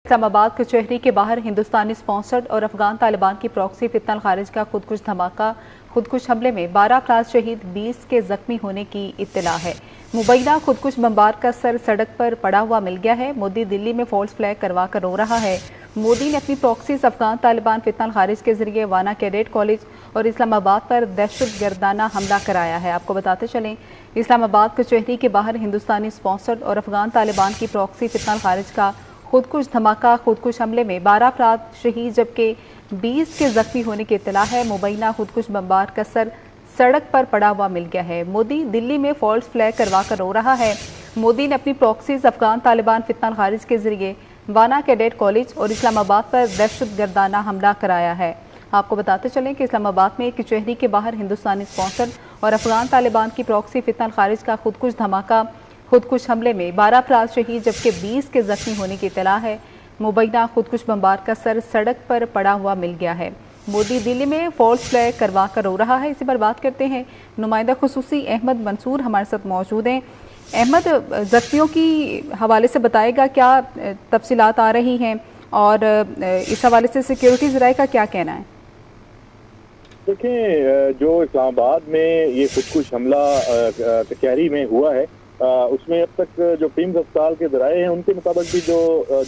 इस्लामाबाद कचहरी के बाहर हिंदुस्तानी स्पॉन्सर्ड और अफगान तालिबान की प्रॉक्सी फितनल खारिज का खुदकुश धमाका। खुदकुश हमले में 12 अफराद शहीद, 20 के जख्मी होने की इत्तला है। मुबैना खुदकुश बमबार का सर सड़क पर पड़ा हुआ मिल गया है। मोदी दिल्ली में फॉल्स फ्लैग करवा कर रो रहा है। मोदी ने अपनी प्रॉक्सीज अफगान तालिबान फितनल खारिज के जरिए वाना कैडेट कॉलेज और इस्लामाबाद पर दहशत गर्दाना हमला कराया है। आपको बताते चलें, इस्लामाबाद कचहरी के बाहर हिंदुस्तानी स्पॉन्सर्ड और अफगान तालिबान की प्रॉक्सी फितनल खारिज का खुदकुश धमाका। खुदकुश हमले में 12 अफराद शहीद जबकि 20 के जख्मी होने की इत्तला है। मुबैना खुदकुश बमबार का सर सड़क पर पड़ा हुआ मिल गया है। मोदी दिल्ली में फॉल्स फ्लैग करवा कर रो रहा है। मोदी ने अपनी प्रॉक्सीज अफगान तालिबान फितनल खारिज के जरिए वाना कैडेट कॉलेज और इस्लामाबाद पर दहशत गर्दाना हमला कराया है। आपको बताते चलें कि इस्लामाबाद में कचहरी के बाहर हिंदुस्तानी स्पॉन्सर्ड और अफगान तालिबान की प्रॉक्सी फितनल खारिज का खुदकुश धमाका। खुदकुश हमले में 12 अफराद शहीद जबकि 20 के जख्मी होने की इत्तला है। मुबैना खुदकुश बमबार का सर सड़क पर पड़ा हुआ मिल गया है। मोदी दिल्ली में फॉल्स फ्लैग करवा कर रो रहा है। इसी पर बात करते हैं, नुमाइंदा खुसूसी अहमद मंसूर हमारे साथ मौजूद हैं। अहमद, जख्मियों की हवाले से बताएगा क्या तफसीलात आ रही हैं और इस हवाले से सिक्योरिटी ज़राए का क्या कहना है? देखें, जो इस्लामाबाद में ये खुदकुश हमला कचहरी में हुआ है, उसमें अब तक जो टीम्स अस्पताल के ज़राए हैं उनके मुताबिक भी जो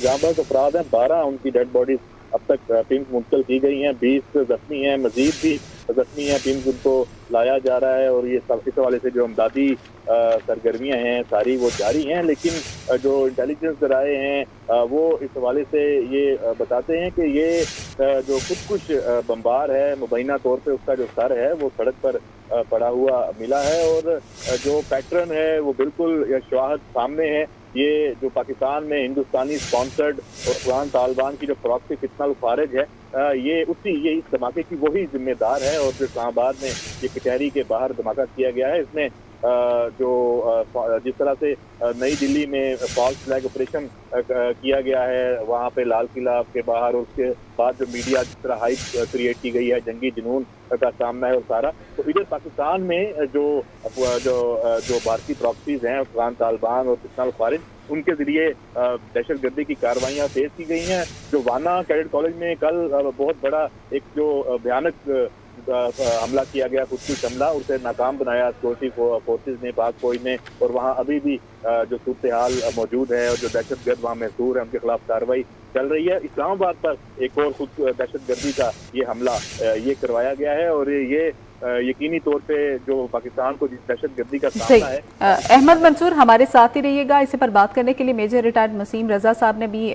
जांबाज अफराद हैं 12 उनकी डेड बॉडीज अब तक टीम्स मुंतकिल की गई हैं। 20 जख्मी हैं, मजीद भी जख्मी हैं। टीम्स उनको लाया जा रहा है और ये सब इस हवाले से जो अमदादी सरगर्मियाँ हैं सारी वो जारी हैं। लेकिन जो इंटेलिजेंस ज़राए हैं वो इस हवाले से ये बताते हैं कि ये जो खुदकुश बमबार है मुबैना तौर पे उसका जो सर है वो सड़क पर पड़ा हुआ मिला है और जो पैटर्न है वो बिल्कुल शवाहद सामने है। ये जो पाकिस्तान में हिंदुस्तानी स्पॉन्सर्ड और अफगान तालिबान की जो प्रॉक्सी फितनल खारिज है ये इस धमाके की वही जिम्मेदार है। और जो इस्लामाबाद में ये कचहरी के बाहर धमाका किया गया है, इसमें जिस तरह से नई दिल्ली में फॉल्स फ्लैग ऑपरेशन किया गया है वहाँ पे लाल किला के बाहर, और उसके बाद जो मीडिया जिस तरह हाइप क्रिएट की गई है, जंगी जुनून का सामना है और सारा, तो इधर पाकिस्तान में जो भारतीय प्रॉक्सीज हैं अफगान तालिबान और फितनल खारिज उनके जरिए दहशत गर्दी की कार्रवाइयाँ तेज की गई हैं। जो वाना कैडेट कॉलेज में कल बहुत बड़ा एक जो भयानक हमला किया गया, खुदकुश हमला, उसे नाकाम बनाया सिक्योरिटी फोर्सेज ने, पाक फौज ने, और वहाँ अभी भी जो सूरत हाल मौजूद है और जो दहशत गर्द वहाँ महसूर है उनके खिलाफ कार्रवाई चल रही है। इस्लामाबाद पर एक और खुद दहशत गर्दी का ये हमला ये करवाया गया है और ये यकीनी तौर पे जो पाकिस्तान को जिस दहशत गर्दी का सामना है। अहमद मंसूर हमारे साथ ही रहिएगा। इसी पर बात करने के लिए मेजर रिटायर्ड मसीम रजा साहब ने भी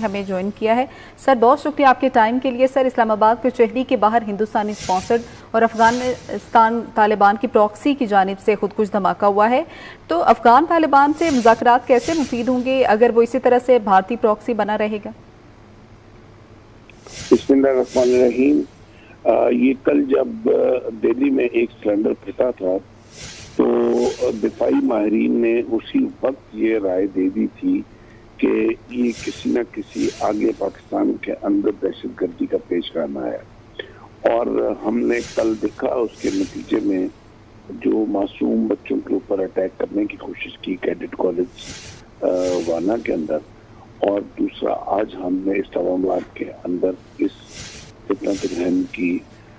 हमें ज्वाइन किया है। सर, बहुत शुक्रिया आपके टाइम के लिए। सर, इस्लामाबाद कचहरी के बाहर हिंदुस्तानी स्पॉन्सर्ड और अफगानिस्तान तालिबान की प्रॉक्सी की जानिब से खुदकुश धमाका हुआ है, तो अफगान तालिबान से मुज़ाकरात कैसे मुफीद होंगे अगर वो इसी तरह से भारतीय प्रॉक्सी बना रहेगा? बिस्मिल्लाहिर्रहमानिर्रहीम। ये कल जब दिल्ली में एक सिलेंडर फटा था तो दिफाई माहिरीन ने उसी वक्त ये राय दे दी थी कि ये किसी न किसी आगे पाकिस्तान के अंदर दहशत गर्दी का पेश आना है, और हमने कल देखा उसके नतीजे में जो मासूम बच्चों के ऊपर अटैक करने की कोशिश की कैडेट कॉलेज वाना के अंदर, और दूसरा आज हमने इस्लामाबाद के अंदर इस फितनतुल हिंद की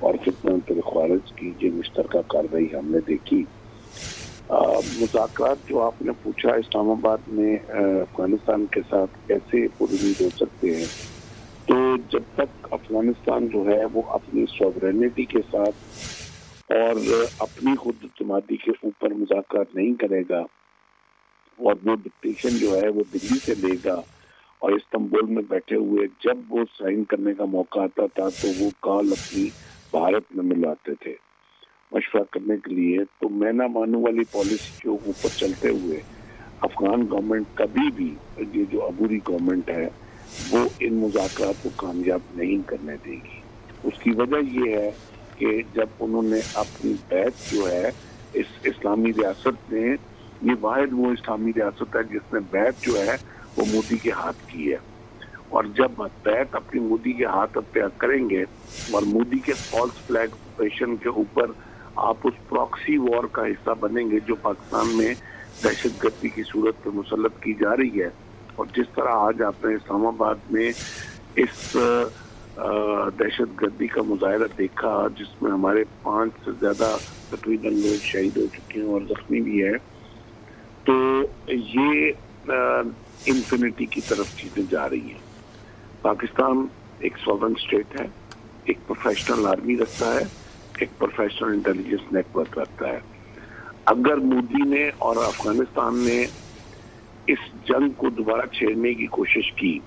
और फितनतुल खारिज की जो मुश्तरका कार्रवाई हमने देखी। मुज़ाकरात जो आपने पूछा इस्लामाबाद में अफगानिस्तान के साथ कैसे पुरुमीद हो सकते हैं, तो जब तक अफगानिस्तान जो है वो अपनी सॉवरेनिटी के साथ और अपनी खुद इत्मीनान के ऊपर मुज़ाकरात नहीं करेगा और वो डिक्टेशन जो है वो दिल्ली से लेगा, और इस्तांबुल में बैठे हुए जब वो साइन करने का मौका आता था तो वो कॉल अपनी भारत में मिलाते थे मशवरा करने के लिए, तो मैं ना मानू वाली पॉलिसी के ऊपर चलते हुए अफगान गवर्नमेंट कभी भी, ये जो अबूरी गवर्नमेंट है, वो इन मुज़ाकरात को कामयाब नहीं करने देगी। उसकी वजह ये है कि जब उन्होंने अपनी बैत जो है इस इस्लामी रियासत में, ये वाहिद वो इस्लामी रियासत है जिसने बैत जो है वो मोदी के हाथ की है, और जब बैत अपनी मोदी के हाथ पे करेंगे और मोदी के फॉल्स फ्लैग ऑपरेशन के ऊपर आप उस प्रॉक्सी वॉर का हिस्सा बनेंगे जो पाकिस्तान में दहशत गर्दी की सूरत पर मुसल्लत की जा रही है, اور جس طرح آج آپ نے اسلام آباد میں اس دہشت گردی کا مظاہرہ دیکھا جس میں ہمارے 5 سے زیادہ تقریباً لوگ شہید ہو چکے ہیں اور زخمی بھی ہیں، تو یہ انفینٹی کی طرف چیزیں جا رہی ہیں۔ پاکستان ایک سوورن اسٹیٹ ہے، ایک پروفیشنل آرمی رکھتا ہے، ایک پروفیشنل انٹیلیجنس نیٹ ورک رکھتا ہے۔ اگر مودی نے اور افغانستان نے اس جنگ کو دوبارہ چھیڑنے کی کوشش کی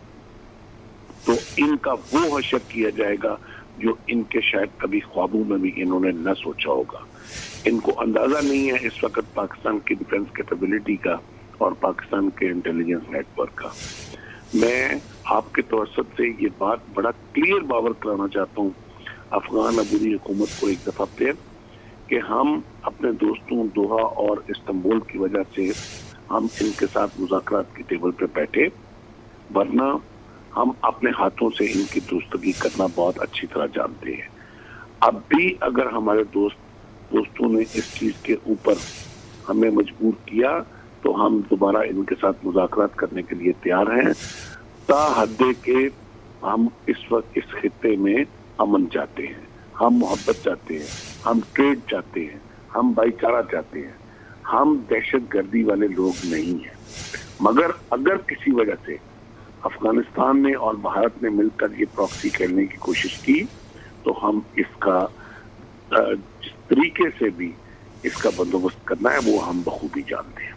تو ان کا وہ حشر کیا جائے گا جو ان کے شاید کبھی خوابوں میں بھی انہوں نے نہ سوچا ہوگا۔ ان کو اندازہ نہیں ہے اس وقت پاکستان کی ڈیفنس کیپیبلٹی کا اور پاکستان کے انٹیلیجنس نیٹ ورک کا۔ میں آپ کے توسط سے یہ بات بڑا کلیئر باور کرانا چاہتا ہوں افغان عبوری حکومت کو ایک دفعہ پھر، کہ ہم اپنے دوستوں دوحہ اور استنبول کی وجہ سے ہم ان کے ساتھ مذاکرات کی ٹیبل پہ بیٹھے، ورنہ ہم اپنے ہاتھوں سے ان کی درستگی کرنا بہت اچھی طرح جانتے ہیں۔ اب بھی اگر ہمارے دوستوں نے اس چیز کے اوپر ہمیں مجبور کیا تو ہم دوبارہ ان کے ساتھ مذاکرات کرنے کے لیے تیار ہیں، تا حد کہ ہم اس وقت اس خطے میں امن چاہتے ہیں، ہم محبت چاہتے ہیں، ہم ٹریڈ چاہتے ہیں، ہم بھائی چارہ چاہتے ہیں، ہم دہشت گردی والے لوگ نہیں ہیں۔ مگر اگر کسی وجہ سے افغانستان نے اور بھارت نے مل کر یہ پراکسی کھیلنے کی کوشش کی تو ہم اس کا جس طریقے سے بھی اس کا بندوبست کرنا ہے وہ ہم بخوبی جانتے ہیں۔